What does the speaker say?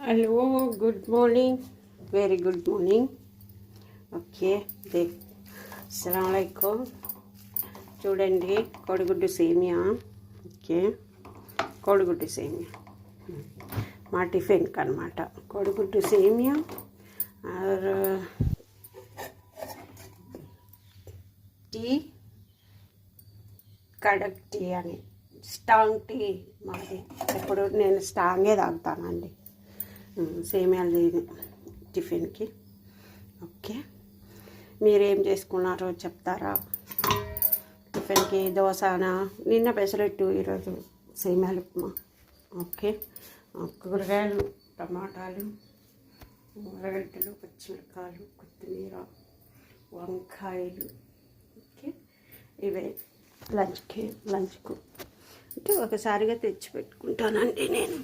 Hello, good morning, very good morning. Okay, అస్సలాముఅలైకుం. చూడండి, కోడిగుడ్డు సేమియా. ఓకే, కోడిగుడ్డు సేమియా మా టిఫిన్కి అనమాట. కోడిగుడ్డు సేమియా और టీ, కడక్ టీ అని స్ట్రాంగ్ టీ మాది. ఎప్పుడు నేను స్ట్రాంగే తాగుతానండి సేమియాలు టిఫిన్కి. ఓకే, మీరేం చేసుకున్నారో చెప్తారా? టిఫిన్కి దోశనా, నిన్న పెసరట్టు, ఈరోజు సేమియాలు ఉప్మా. ఓకే, కూరగాయలు టమాటాలు, ఉర్రగడ్డలు, పచ్చిమిరపకాయలు, కొత్తిమీర, వంకాయలు. ఓకే, ఇవే లంచ్కు అంటే ఒకసారిగా తెచ్చి పెట్టుకుంటానండి నేను.